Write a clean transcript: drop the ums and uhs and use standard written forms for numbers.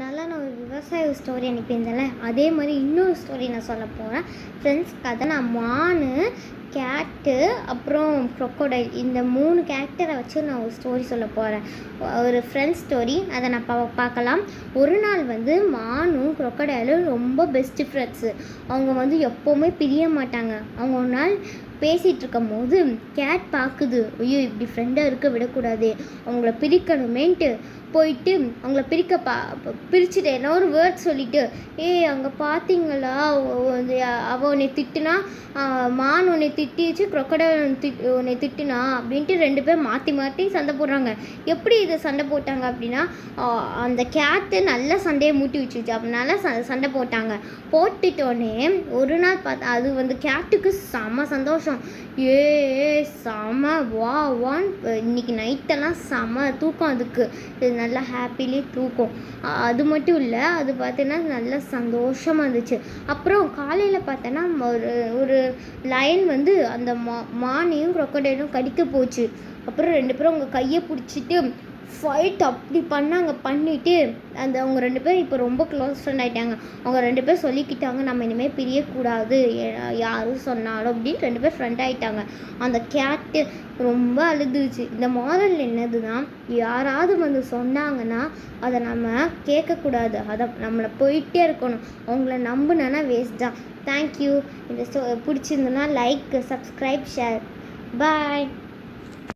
முன்னால நான் ஒரு விவசாய ஸ்டோரி அனுப்பியிருந்தேன்ல, அதே மாதிரி இன்னொரு ஸ்டோரி நான் சொல்ல போகிறேன். ஃப்ரெண்ட்ஸ் கதை நான் மானு, கேட்டு, அப்புறம் க்ரொக்கோடைல் இந்த 3 கேரக்டரை வச்சு நான் ஒரு ஸ்டோரி சொல்ல போகிறேன். ஒரு ஃப்ரெண்ட்ஸ் ஸ்டோரி. அதை நான் பார்க்கலாம். ஒரு நாள் வந்து மானும் க்ரொக்கோடைலும் ரொம்ப பெஸ்ட்டு ஃப்ரெண்ட்ஸு. அவங்க எப்போவுமே பிரிய மாட்டாங்க. அவங்க ஒரு நாள் பேசிகிட்டு இருக்கும் போது கேட் பார்க்குது, ஐயோ இப்படி ஃப்ரெண்டாக இருக்க விடக்கூடாது, அவங்கள பிரிக்கணுமேன்ட்டு போயிட்டு அவங்கள பிரிச்சுட்டு என்ன ஒரு வேர்ட் சொல்லிவிட்டு, அங்கே பார்த்தீங்களா அவள் உன்னை திட்டுனா, மான் உன்னை திட்டிச்சு, க்ரொக்கடைல் உன்னை திட்டுனா அப்படின்ட்டு 2 பேர் மாற்றி மாற்றி சண்டை போடுறாங்க. எப்படி இது சண்டை போட்டாங்க அப்படின்னா, அந்த கேட்டு நல்லா சண்டையை மூட்டி வச்சுச்சு, அதனால சண்டை போட்டாங்க. போட்டுட்டோடனே ஒரு நாள் பார்த்தா அது கேட்டுக்கு செம சந்தோஷம். செம வான்னு இன்னைக்கு நைட்டெல்லாம் செம தூக்கம். அதுக்கு இது நல்லா ஹாப்பிலி தூக்கம். அது மட்டும் இல்லை, அது பார்த்தீங்கன்னா நல்லா சந்தோஷமாக இருந்துச்சு. அப்புறம் காலையில் பார்த்தோன்னா ஒரு லயன் அந்த மானையும் க்ரொக்கடைலும் கடிக்க போச்சு. அப்புறம் 2 பேரும் அவங்க கையை பிடிச்சிட்டு ஃபைட் அப்படி பண்ணிவிட்டு அவங்க 2 பேரும் இப்போ ரொம்ப க்ளோஸ் ஃப்ரெண்ட் ஆகிட்டாங்க. அவங்க 2 பேர் சொல்லிக்கிட்டாங்க, நம்ம இனிமேல் பிரியக்கூடாது யாரும் சொன்னாலும் அப்படின்னு 2 பேர் ஃப்ரெண்ட் ஆகிட்டாங்க. அந்த கேட்டு ரொம்ப அழுதுச்சு. இந்த மாரல் என்னதுன்னா, யாராவது சொன்னாங்கன்னா அதை நம்ம கேட்கக்கூடாது, அதை நம்மளை போயிட்டே இருக்கணும். அவங்கள நம்புனா வேஸ்ட் தான். தேங்க்யூ. இந்த பிடிச்சிருந்ததுன்னா லைக், சப்ஸ்கிரைப், ஷேர். பாய்.